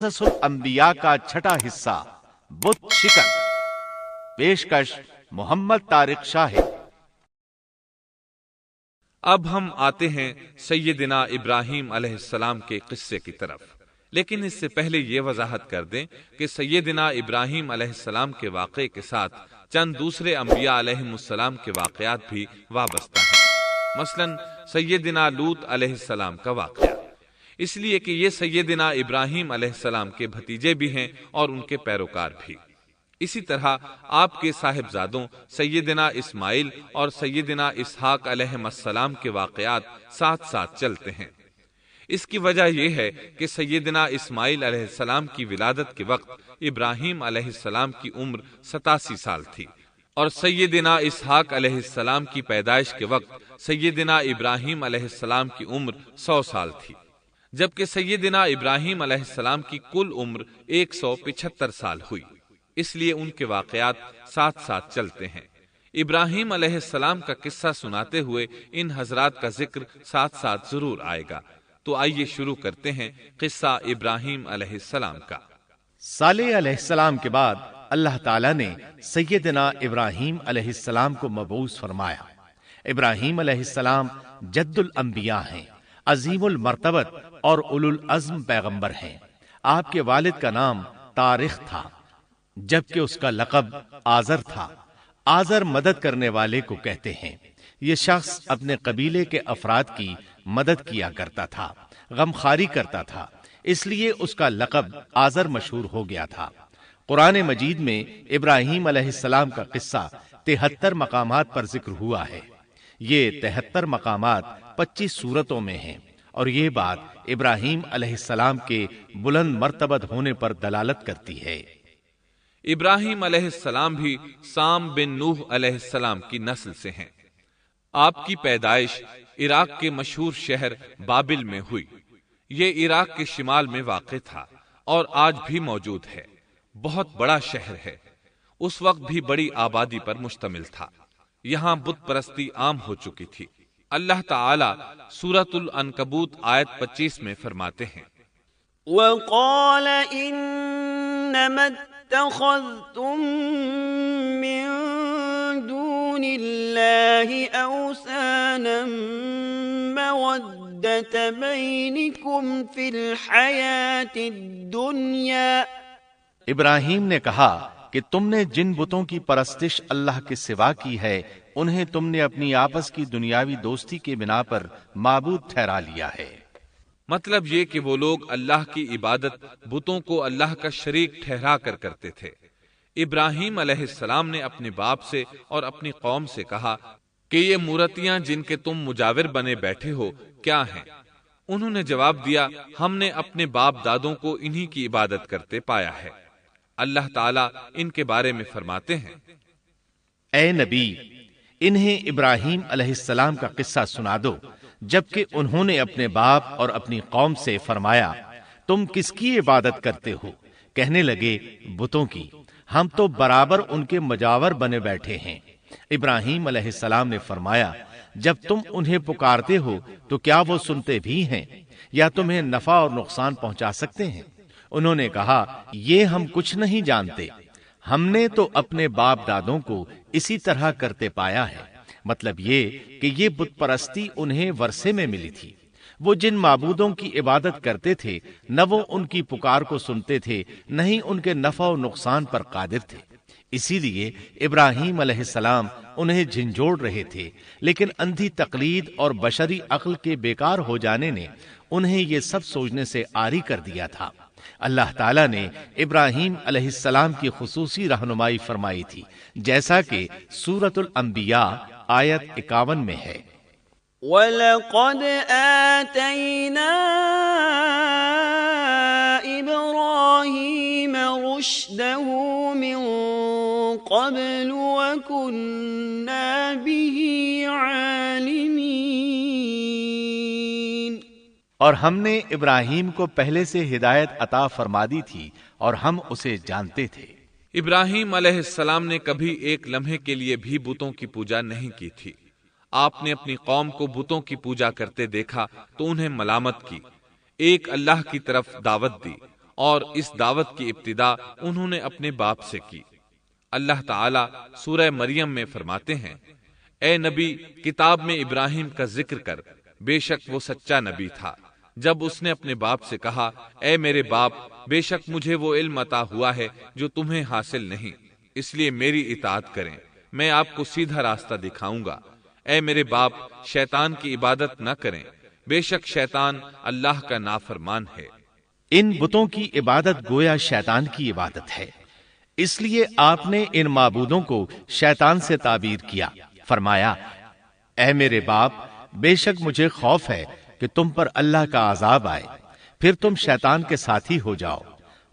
قصص الانبیاء کا چھٹا حصہ بت شکن، پیشکش محمد طارق شاہد۔ اب ہم آتے ہیں سیدنا ابراہیم علیہ السلام کے قصے کی طرف، لیکن اس سے پہلے یہ وضاحت کر دیں کہ سیدنا ابراہیم علیہ السلام کے واقعے کے ساتھ چند دوسرے انبیاء علیہ السلام کے واقعات بھی وابستہ ہیں، مثلا سیدنا لوط علیہ السلام کا واقعہ، اس لیے کہ یہ سیدنا ابراہیم علیہ السلام کے بھتیجے بھی ہیں اور ان کے پیروکار بھی۔ اسی طرح آپ کے صاحبزادوں سیدنا اسماعیل اور سیدنا اسحاق علیہ السلام کے واقعات ساتھ ساتھ چلتے ہیں۔ اس کی وجہ یہ ہے کہ سیدنا اسماعیل علیہ السلام کی ولادت کے وقت ابراہیم علیہ السلام کی عمر 87 سال تھی، اور سیدنا اسحاق علیہ السلام کی پیدائش کے وقت سیدنا ابراہیم علیہ السلام کی عمر 100 سال تھی، جبکہ سیدنا ابراہیم علیہ السلام کی کل عمر 175 سال ہوئی، اس لیے ان کے واقعات ساتھ ساتھ چلتے ہیں۔ ابراہیم علیہ السلام کا قصہ سناتے ہوئے ان حضرات کا ذکر ساتھ ساتھ ضرور آئے گا، تو آئیے شروع کرتے ہیں قصہ ابراہیم علیہ السلام کا۔ صالح علیہ السلام کے بعد اللہ تعالیٰ نے سیدنا ابراہیم علیہ السلام کو مبعوث فرمایا۔ ابراہیم علیہ السلام جد الانبیاء ہیں، عظیم المرتبت اور اولو العزم پیغمبر ہیں۔ آپ کے والد کا نام طارق تھا، جبکہ اس کا لقب آزر تھا۔ آزر مدد کرنے والے کو کہتے ہیں۔ یہ شخص اپنے قبیلے کے افراد کی مدد کیا کرتا تھا، غمخواری کرتا تھا، اس لیے اس کا لقب آزر مشہور ہو گیا تھا۔ قرآن مجید میں ابراہیم علیہ السلام کا قصہ 73 مقامات پر ذکر ہوا ہے۔ یہ 73 مقامات 25 سورتوں میں ہیں، اور یہ بات ابراہیم علیہ السلام کے بلند مرتبت ہونے پر دلالت کرتی ہے۔ ابراہیم علیہ السلام بھی سام بن نوح علیہ السلام کی نسل سے ہیں۔ آپ کی پیدائش عراق کے مشہور شہر بابل میں ہوئی۔ یہ عراق کے شمال میں واقع تھا اور آج بھی موجود ہے۔ بہت بڑا شہر ہے، اس وقت بھی بڑی آبادی پر مشتمل تھا۔ یہاں بت پرستی عام ہو چکی تھی۔ اللہ تعالی سورۃ العنکبوت آیت 25 میں فرماتے ہیں، وَقَالَ إِنَّمَا اتَّخَذْتُم مِّن دُونِ اللَّهِ أَوْثَانًا مَّوَدَّةَ بَيْنِكُمْ فِي الْحَيَاةِ الدُّنْيَا۔ ابراہیم نے کہا کہ تم نے جن بتوں کی پرستش اللہ کے سوا کی ہے، انہیں تم نے اپنی آپس کی دنیاوی دوستی کے بنا پر معبود ٹھہرا لیا ہے۔ مطلب یہ کہ وہ لوگ اللہ کی عبادت بتوں کو اللہ کا شریک ٹھہرا کر کرتے تھے۔ ابراہیم علیہ السلام نے اپنے باپ سے اور اپنی قوم سے کہا کہ یہ مورتیاں جن کے تم مجاور بنے بیٹھے ہو کیا ہیں؟ انہوں نے جواب دیا، ہم نے اپنے باپ دادوں کو انہی کی عبادت کرتے پایا ہے۔ اللہ تعالیٰ ان کے بارے میں فرماتے ہیں، اے نبی، انہیں ابراہیم علیہ السلام کا قصہ سنا دو، جبکہ انہوں نے اپنے باپ اور اپنی قوم سے فرمایا، تم کس کی عبادت کرتے ہو؟ کہنے لگے، بتوں کی، ہم تو برابر ان کے مجاور بنے بیٹھے ہیں۔ ابراہیم علیہ السلام نے فرمایا، جب تم انہیں پکارتے ہو تو کیا وہ سنتے بھی ہیں یا تمہیں نفع اور نقصان پہنچا سکتے ہیں؟ انہوں نے کہا، یہ ہم کچھ نہیں جانتے، ہم نے تو اپنے باپ دادوں کو اسی طرح کرتے پایا ہے۔ مطلب یہ کہ یہ بت پرستی انہیں ورثے میں ملی تھی۔ وہ جن معبودوں کی عبادت کرتے تھے، نہ وہ ان کی پکار کو سنتے تھے، نہ ہی ان کے نفع و نقصان پر قادر تھے۔ اسی لیے ابراہیم علیہ السلام انہیں جھنجھوڑ رہے تھے، لیکن اندھی تقلید اور بشری عقل کے بیکار ہو جانے نے انہیں یہ سب سوچنے سے عاری کر دیا تھا۔ اللہ تعالیٰ نے ابراہیم علیہ السلام کی خصوصی رہنمائی فرمائی تھی، جیسا کہ سورۃ الانبیاء آیت 51 میں ہے، وَلَقَدْ آتَيْنَا إِبْرَاهِيمَ رُشْدَهُ مِن قَبْلُ وَكُنَّا بِهِ عَالِمِينَ۔ اور ہم نے ابراہیم کو پہلے سے ہدایت عطا فرما دی تھی اور ہم اسے جانتے تھے۔ ابراہیم علیہ السلام نے کبھی ایک لمحے کے لیے بھی بتوں کی پوجا نہیں کی تھی۔ آپ نے اپنی قوم کو بتوں کی پوجا کرتے دیکھا تو انہیں ملامت کی، ایک اللہ کی طرف دعوت دی اور اس دعوت کی ابتدا انہوں نے اپنے باپ سے کی۔ اللہ تعالی سورہ مریم میں فرماتے ہیں، اے نبی کتاب میں ابراہیم کا ذکر کر، بے شک وہ سچا نبی تھا جب اس نے اپنے باپ سے کہا، اے میرے باپ، بے شک مجھے وہ علم عطا ہوا ہے جو تمہیں حاصل نہیں، اس لیے میری اطاعت کریں، میں آپ کو سیدھا راستہ دکھاؤں گا۔ اے میرے باپ، شیطان کی عبادت نہ کریں، بے شک شیطان اللہ کا نافرمان ہے۔ ان بتوں کی عبادت گویا شیطان کی عبادت ہے، اس لیے آپ نے ان معبودوں کو شیطان سے تعبیر کیا۔ فرمایا، اے میرے باپ، بے شک مجھے خوف ہے کہ تم پر اللہ کا عذاب آئے، پھر تم شیطان کے ساتھی ہو جاؤ۔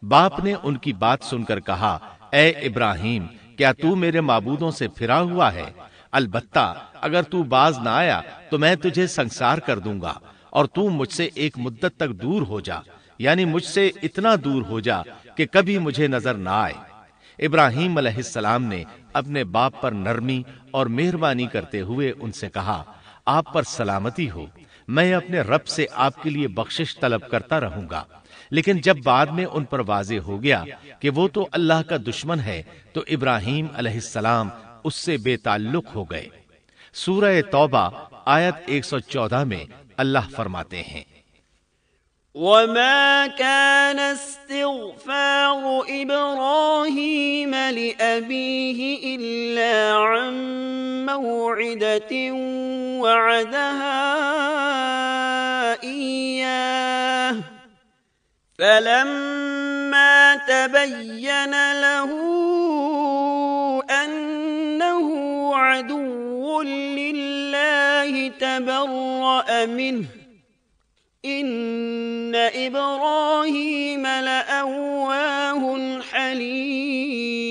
باپ نے ان کی بات سن کر کہا، اے ابراہیم، کیا تو میرے معبودوں سے پھرا ہوا ہے؟ البتہ اگر تو باز نہ آیا تو میں تجھے سنسار کر دوں گا، اور تو مجھ سے ایک مدت تک دور ہو جا، یعنی مجھ سے اتنا دور ہو جا کہ کبھی مجھے نظر نہ آئے۔ ابراہیم علیہ السلام نے اپنے باپ پر نرمی اور مہربانی کرتے ہوئے ان سے کہا، آپ پر سلامتی ہو، میں اپنے رب سے آپ کے لیے بخشش طلب کرتا رہوں گا۔ لیکن جب بعد میں ان پر واضح ہو گیا کہ وہ تو اللہ کا دشمن ہے تو ابراہیم علیہ السلام اس سے بے تعلق ہو گئے۔ سورہ توبہ آیت 114 میں اللہ فرماتے ہیں، وما كان استغفار إبراهيم لأبيه إلا عن موعدة وعدها إياه فلما تبين له أنه عدو لله تبرأ منه ان ابراہیم لأواہ حلیم۔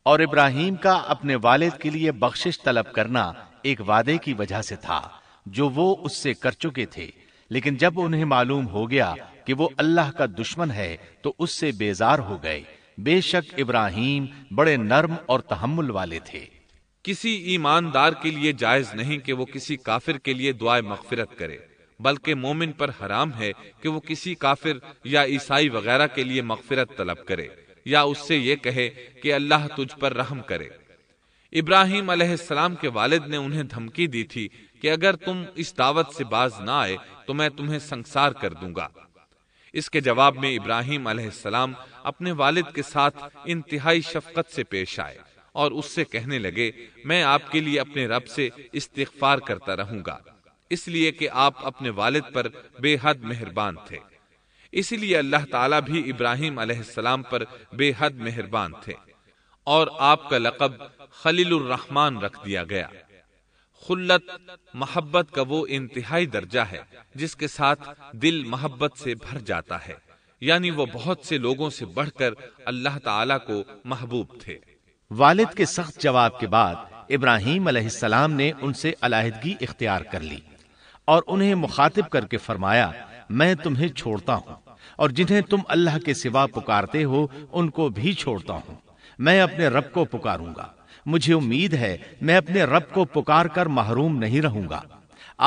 اور ابراہیم کا اپنے والد کے لیے بخشش طلب کرنا ایک وعدے کی وجہ سے تھا جو وہ اس سے کر چکے تھے، لیکن جب انہیں معلوم ہو گیا کہ وہ اللہ کا دشمن ہے تو اس سے بیزار ہو گئے۔ بے شک ابراہیم بڑے نرم اور تحمل والے تھے۔ کسی ایماندار کے لیے جائز نہیں کہ وہ کسی کافر کے لیے دعائے مغفرت کرے، بلکہ مومن پر حرام ہے کہ وہ کسی کافر یا عیسائی وغیرہ کے لیے مغفرت طلب کرے یا اس سے یہ کہے کہ اللہ تجھ پر رحم کرے۔ ابراہیم علیہ السلام کے والد نے انہیں دھمکی دی تھی کہ اگر تم اس دعوت سے باز نہ آئے تو میں تمہیں سنسار کر دوں گا۔ اس کے جواب میں ابراہیم علیہ السلام اپنے والد کے ساتھ انتہائی شفقت سے پیش آئے اور اس سے کہنے لگے، میں آپ کے لیے اپنے رب سے استغفار کرتا رہوں گا، اس لیے کہ آپ اپنے والد پر بے حد مہربان تھے۔ اسی لیے اللہ تعالیٰ بھی ابراہیم علیہ السلام پر بے حد مہربان تھے، اور آپ کا لقب خلیل الرحمن رکھ دیا گیا۔ خلت محبت کا وہ انتہائی درجہ ہے جس کے ساتھ دل محبت سے بھر جاتا ہے، یعنی وہ بہت سے لوگوں سے بڑھ کر اللہ تعالیٰ کو محبوب تھے۔ والد کے سخت جواب کے بعد ابراہیم علیہ السلام نے ان سے علیحدگی اختیار کر لی اور انہیں مخاطب کر کے فرمایا، میں تمہیں چھوڑتا ہوں اور جنہیں تم اللہ کے سوا پکارتے ہو ان کو بھی چھوڑتا ہوں، میں اپنے رب کو پکاروں گا، مجھے امید ہے میں اپنے رب کو پکار کر محروم نہیں رہوں گا۔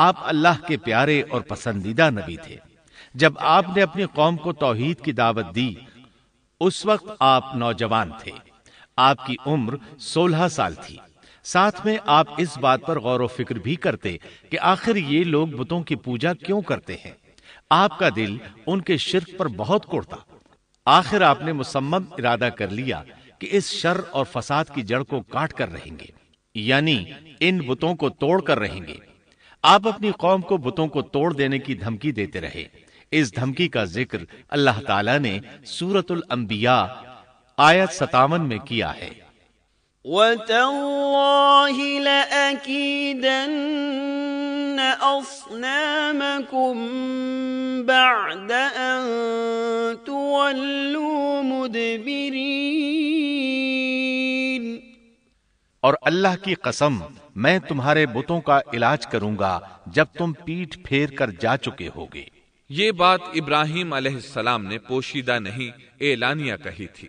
آپ اللہ کے پیارے اور پسندیدہ نبی تھے۔ جب آپ نے اپنی قوم کو توحید کی دعوت دی اس وقت آپ نوجوان تھے، آپ کی عمر 16 سال تھی۔ ساتھ میں آپ اس بات پر غور و فکر بھی کرتے کہ آخر یہ لوگ بتوں کی پوجا کیوں کرتے ہیں۔ آپ کا دل ان کے شرک پر بہت کوڑتا۔ آخر آپ نے مصمم ارادہ کر لیا کہ اس شر اور فساد کی جڑ کو کاٹ کر رہیں گے، یعنی ان بتوں کو توڑ کر رہیں گے۔ آپ اپنی قوم کو بتوں کو توڑ دینے کی دھمکی دیتے رہے۔ اس دھمکی کا ذکر اللہ تعالیٰ نے سورۃ الانبیاء آیت 57 میں کیا ہے، وَتَاللَّهِ لَأَكِيدَنَّ أَصْنَامَكُمْ بَعْدَ أَن تُوَلُّوا مُدْبِرِينَ۔ اور اللہ کی قسم میں تمہارے بتوں کا علاج کروں گا جب تم پیٹھ پھیر کر جا چکے ہوگے۔ یہ بات ابراہیم علیہ السلام نے پوشیدہ نہیں اعلانیہ کہی تھی۔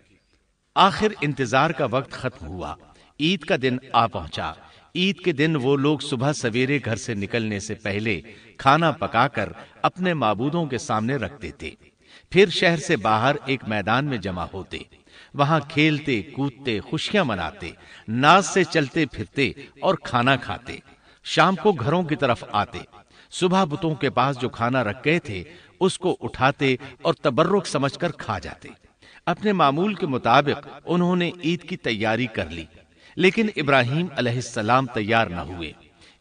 آخر انتظار کا وقت ختم ہوا، عید کا دن آ پہنچا۔ عید کے دن وہ لوگ صبح سویرے گھر سے نکلنے سے پہلے کھانا پکا کر اپنے معبودوں کے سامنے رکھتے تھے۔ پھر شہر سے باہر ایک میدان میں جمع ہوتے، وہاں کھیلتے کودتے خوشیاں مناتے، ناز سے چلتے پھرتے اور کھانا کھاتے، شام کو گھروں کی طرف آتے، صبح بتوں کے پاس جو کھانا رکھ گئے تھے اس کو اٹھاتے اور تبرک سمجھ کر کھا جاتے۔ اپنے معمول کے مطابق انہوں نے عید کی تیاری کر لی، لیکن ابراہیم علیہ السلام تیار نہ ہوئے،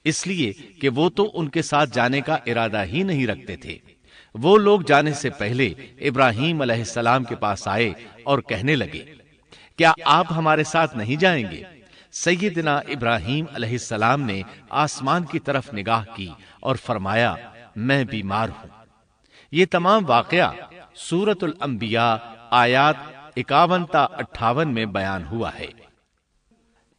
اس لیے کہ وہ تو ان کے ساتھ جانے کا ارادہ ہی نہیں رکھتے تھے۔ وہ لوگ جانے سے پہلے ابراہیم علیہ السلام کے پاس آئے اور کہنے لگے، کیا آپ ہمارے ساتھ نہیں جائیں گے؟ سیدنا ابراہیم علیہ السلام نے آسمان کی طرف نگاہ کی اور فرمایا، میں بیمار ہوں۔ یہ تمام واقعہ سورۃ الانبیاء آیات 51 تا 58 میں بیان ہوا ہے۔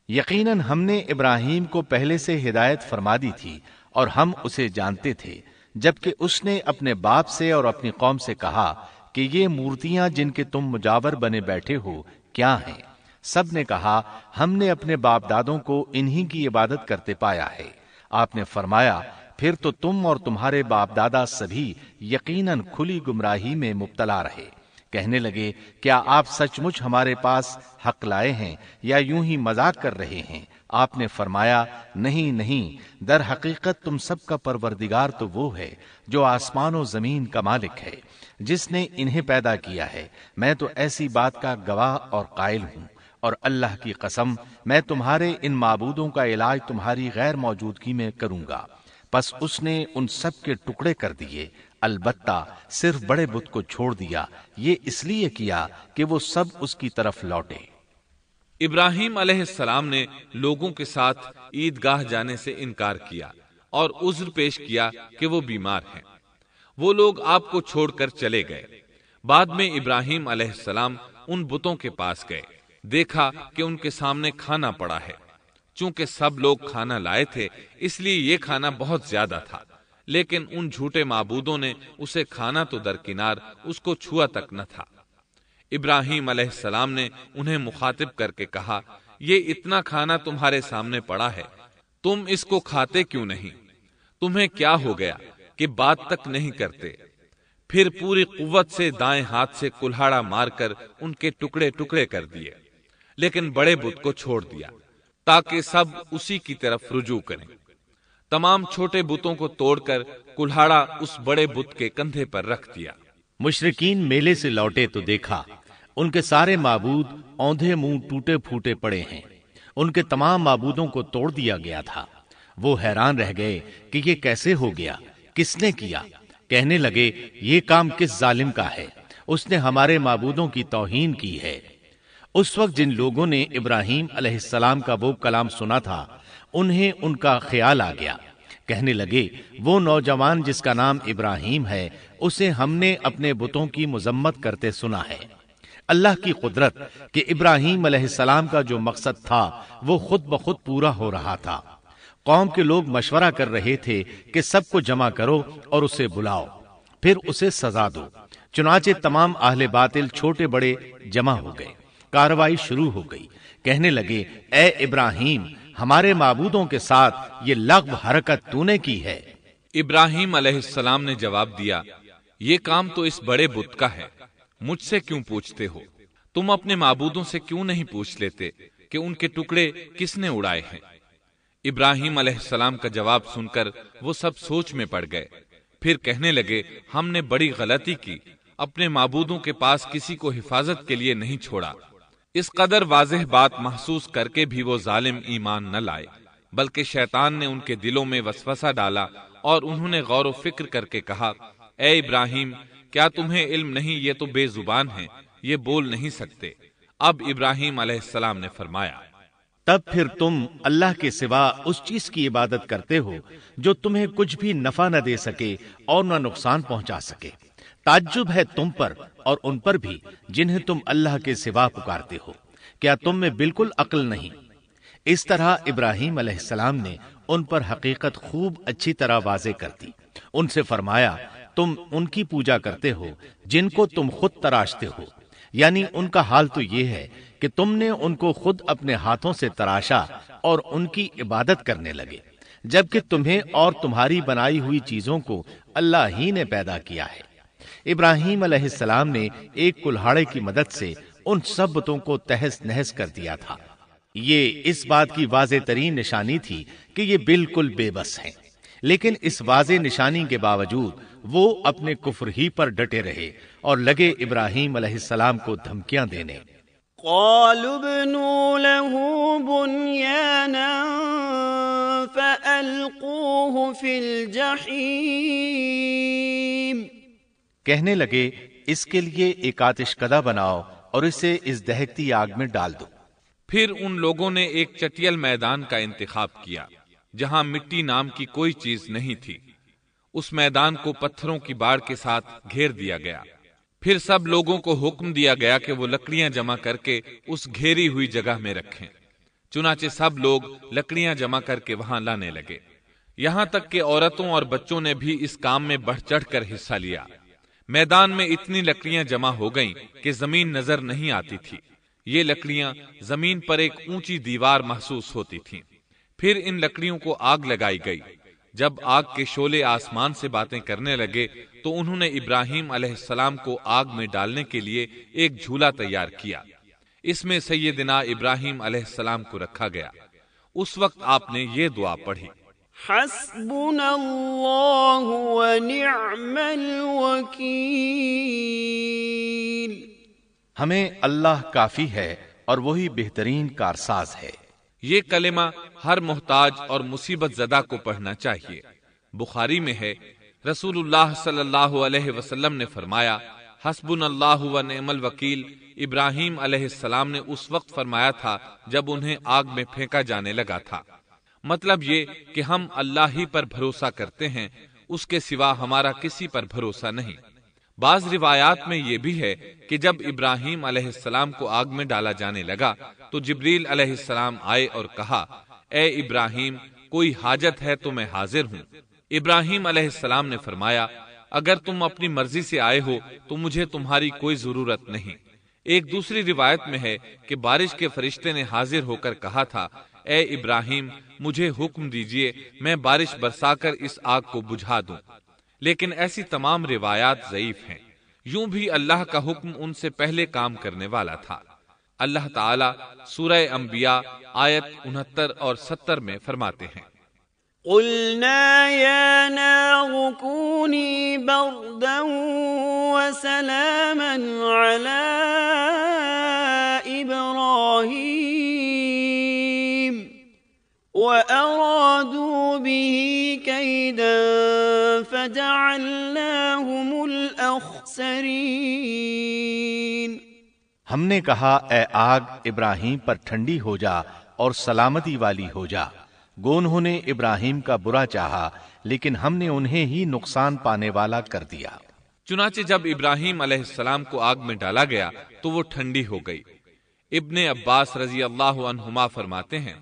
یقیناً ہم نے ابراہیم کو پہلے سے ہدایت فرما دی تھی اور ہم اسے جانتے تھے، جبکہ اس نے اپنے باپ سے اور اپنی قوم سے کہا کہ یہ مورتیاں جن کے تم مجاور بنے بیٹھے ہو کیا ہیں؟ سب نے کہا، ہم نے اپنے باپ دادوں کو انہی کی عبادت کرتے پایا ہے۔ آپ نے فرمایا، پھر تو تم اور تمہارے باپ دادا سبھی یقیناً کھلی گمراہی میں مبتلا رہے۔ کہنے لگے، کیا آپ سچ مچ ہمارے پاس حق لائے ہیں یا یوں ہی مذاق کر رہے ہیں؟ آپ نے فرمایا، نہیں نہیں، در حقیقت تم سب کا پروردگار تو وہ ہے جو آسمان و زمین کا مالک ہے، جس نے انہیں پیدا کیا ہے۔ میں تو ایسی بات کا گواہ اور قائل ہوں، اور اللہ کی قسم میں تمہارے ان معبودوں کا علاج تمہاری غیر موجودگی میں کروں گا۔ پس اس نے ان سب کے ٹکڑے کر دیے، البتہ صرف بڑے بت کو چھوڑ دیا، یہ اس لیے کیا کہ وہ سب اس کی طرف لوٹے۔ ابراہیم علیہ السلام نے لوگوں کے ساتھ عیدگاہ جانے سے انکار کیا اور عذر پیش کیا کہ وہ بیمار ہیں۔ وہ لوگ آپ کو چھوڑ کر چلے گئے۔ بعد میں ابراہیم علیہ السلام ان بتوں کے پاس گئے، دیکھا کہ ان کے سامنے کھانا پڑا ہے۔ چونکہ سب لوگ کھانا لائے تھے اس لیے یہ کھانا بہت زیادہ تھا، لیکن ان جھوٹے معبودوں نے اسے کھانا تو درکنار اس کو چھوا تک نہ تھا۔ ابراہیم علیہ السلام نے انہیں مخاطب کر کے کہا، یہ اتنا کھانا تمہارے سامنے پڑا ہے، تم اس کو کھاتے کیوں نہیں؟ تمہیں کیا ہو گیا کہ بات تک نہیں کرتے؟ پھر پوری قوت سے دائیں ہاتھ سے کلہاڑا مار کر ان کے ٹکڑے ٹکڑے کر دیے، لیکن بڑے بت کو چھوڑ دیا تاکہ سب اسی کی طرف رجوع کریں۔ تمام چھوٹے بتوں کو توڑ کر کلہاڑا اس بڑے بت کے کندھے پر رکھ دیا۔ مشرکین میلے سے لوٹے تو دیکھا ان کے سارے معبود اوندھے منہ ٹوٹے پھوٹے پڑے ہیں، ان کے تمام معبودوں کو توڑ دیا گیا تھا۔ وہ حیران رہ گئے کہ یہ کیسے ہو گیا، کس نے کیا؟ کہنے لگے، یہ کام کس ظالم کا ہے؟ اس نے ہمارے معبودوں کی توہین کی ہے۔ اس وقت جن لوگوں نے ابراہیم علیہ السلام کا وہ کلام سنا تھا انہیں ان کا خیال آ گیا۔ کہنے لگے، وہ نوجوان جس کا نام ابراہیم ہے اسے ہم نے اپنے بتوں کی مذمت کرتے سنا ہے۔ اللہ کی قدرت کہ ابراہیم علیہ السلام کا جو مقصد تھا وہ خود بخود پورا ہو رہا تھا۔ قوم کے لوگ مشورہ کر رہے تھے کہ سب کو جمع کرو اور اسے بلاؤ، پھر اسے سزا دو۔ چنانچہ تمام اہل باطل چھوٹے بڑے جمع ہو گئے، کارروائی شروع ہو گئی۔ کہنے لگے، اے ابراہیم، ہمارے معبودوں کے ساتھ یہ لغو حرکت تو نے کی ہے۔ ابراہیم علیہ السلام نے جواب دیا، یہ کام تو اس بڑے بت کا ہے، مجھ سے کیوں پوچھتے ہو؟ تم اپنے معبودوں سے کیوں نہیں پوچھ لیتے کہ ان کے ٹکڑے کس نے اڑائے ہیں؟ ابراہیم علیہ السلام کا جواب سن کر وہ سب سوچ میں پڑ گئے۔ پھر کہنے لگے، ہم نے بڑی غلطی کی، اپنے معبودوں کے پاس کسی کو حفاظت کے لیے نہیں چھوڑا۔ اس قدر واضح بات محسوس کر کے بھی وہ ظالم ایمان نہ لائے، بلکہ شیطان نے ان کے دلوں میں وسوسہ ڈالا اور انہوں نے غور و فکر کر کے کہا، اے ابراہیم، کیا تمہیں علم نہیں؟ یہ تو بے زبان ہیں، یہ بول نہیں سکتے۔ اب ابراہیم علیہ السلام نے فرمایا، تب پھر تم اللہ کے سوا اس چیز کی عبادت کرتے ہو جو تمہیں کچھ بھی نفع نہ دے سکے اور نہ نقصان پہنچا سکے۔ تعجب ہے تم پر اور ان پر بھی جنہیں تم اللہ کے سوا پکارتے ہو، کیا تم میں بالکل عقل نہیں؟ اس طرح ابراہیم علیہ السلام نے ان پر حقیقت خوب اچھی طرح واضح کر دی۔ ان سے فرمایا، تم ان کی پوجا کرتے ہو جن کو تم خود تراشتے ہو، یعنی ان کا حال تو یہ ہے کہ تم نے ان کو خود اپنے ہاتھوں سے تراشا اور ان کی عبادت کرنے لگے، جبکہ تمہیں اور تمہاری بنائی ہوئی چیزوں کو اللہ ہی نے پیدا کیا ہے۔ ابراہیم علیہ السلام نے ایک کلہاڑے کی مدد سے ان سب بتوں کو تہس نہس کر دیا تھا۔ یہ اس بات کی واضح ترین نشانی تھی کہ یہ بالکل بے بس ہیں، لیکن اس واضح نشانی کے باوجود وہ اپنے کفر ہی پر ڈٹے رہے اور لگے ابراہیم علیہ السلام کو دھمکیاں دینے۔ قالوا ابنوا له بنيانا فألقوه في الجحيم، کہنے لگے اس کے لیے ایک آتش کدہ بناؤ اور اسے اس دہکتی آگ میں ڈال دو۔ پھر ان لوگوں نے ایک چٹیل میدان کا انتخاب کیا جہاں مٹی نام کی کوئی چیز نہیں تھی۔ اس میدان کو پتھروں کی باڑ کے ساتھ گھیر دیا گیا۔ پھر سب لوگوں کو حکم دیا گیا کہ وہ لکڑیاں جمع کر کے اس گھیری ہوئی جگہ میں رکھیں۔ چنانچہ سب لوگ لکڑیاں جمع کر کے وہاں لانے لگے، یہاں تک کہ عورتوں اور بچوں نے بھی اس کام میں بڑھ چڑھ کر حصہ لیا۔ میدان میں اتنی لکڑیاں جمع ہو گئیں کہ زمین نظر نہیں آتی تھی۔ یہ لکڑیاں زمین پر ایک اونچی دیوار محسوس ہوتی تھیں۔ پھر ان لکڑیوں کو آگ لگائی گئی۔ جب آگ کے شعلے آسمان سے باتیں کرنے لگے تو انہوں نے ابراہیم علیہ السلام کو آگ میں ڈالنے کے لیے ایک جھولا تیار کیا۔ اس میں سیدنا ابراہیم علیہ السلام کو رکھا گیا۔ اس وقت آپ نے یہ دعا پڑھی، حسبنا اللہ ونعم الوکیل، ہمیں اللہ کافی ہے اور وہی بہترین کارساز ہے۔ یہ کلمہ ہر محتاج اور مصیبت زدہ کو پڑھنا چاہیے۔ بخاری میں ہے، رسول اللہ صلی اللہ علیہ وسلم نے فرمایا، حسبنا اللہ و نعم الوکیل ابراہیم علیہ السلام نے اس وقت فرمایا تھا جب انہیں آگ میں پھینکا جانے لگا تھا۔ مطلب یہ کہ ہم اللہ ہی پر بھروسہ کرتے ہیں، اس کے سوا ہمارا کسی پر بھروسہ نہیں۔ بعض روایات میں یہ بھی ہے کہ جب ابراہیم علیہ السلام کو آگ میں ڈالا جانے لگا تو جبریل علیہ السلام آئے اور کہا، اے ابراہیم، کوئی حاجت ہے تو میں حاضر ہوں۔ ابراہیم علیہ السلام نے فرمایا، اگر تم اپنی مرضی سے آئے ہو تو مجھے تمہاری کوئی ضرورت نہیں۔ ایک دوسری روایت میں ہے کہ بارش کے فرشتے نے حاضر ہو کر کہا تھا، اے ابراہیم، مجھے حکم دیجئے میں بارش برسا کر اس آگ کو بجھا دوں۔ لیکن ایسی تمام روایات ضعیف ہیں۔ یوں بھی اللہ کا حکم ان سے پہلے کام کرنے والا تھا۔ اللہ تعالیٰ سورہ انبیاء آیت 69 اور 70 میں فرماتے ہیں، قلنا یا نار کونی بردا وسلاما علی ابراہیم وَأَرَادُوا بِهِ كَيْدًا فَجَعَلْنَاهُمُ الْأَخْسَرِينَ۔ ہم نے کہا، اے آگ ابراہیم پر ٹھنڈی ہو جا اور سلامتی والی ہو جا۔ گو انہوں نے ابراہیم کا برا چاہا لیکن ہم نے انہیں ہی نقصان پانے والا کر دیا۔ چنانچہ جب ابراہیم علیہ السلام کو آگ میں ڈالا گیا تو وہ ٹھنڈی ہو گئی۔ ابن عباس رضی اللہ عنہما فرماتے ہیں،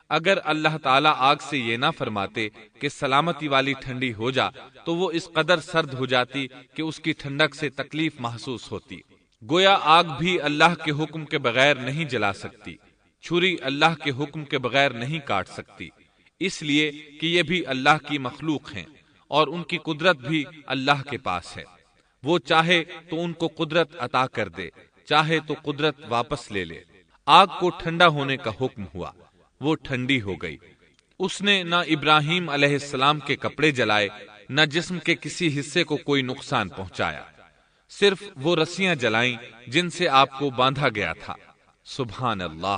اگر اللہ تعالیٰ آگ سے یہ نہ فرماتے کہ سلامتی والی ٹھنڈی ہو جا تو وہ اس قدر سرد ہو جاتی کہ اس کی ٹھنڈک سے تکلیف محسوس ہوتی۔ گویا آگ بھی اللہ کے حکم کے بغیر نہیں جلا سکتی، چھری اللہ کے حکم کے بغیر نہیں کاٹ سکتی، اس لیے کہ یہ بھی اللہ کی مخلوق ہیں اور ان کی قدرت بھی اللہ کے پاس ہے۔ وہ چاہے تو ان کو قدرت عطا کر دے، چاہے تو قدرت واپس لے لے۔ آگ کو ٹھنڈا ہونے کا حکم ہوا، وہ ٹھنڈی ہو گئی۔ اس نے نہ ابراہیم علیہ السلام کے کپڑے جلائے، نہ جسم کے کسی حصے کو کوئی نقصان پہنچایا، صرف وہ رسیاں جلائیں جن سے آپ کو باندھا گیا تھا۔ سبحان اللہ۔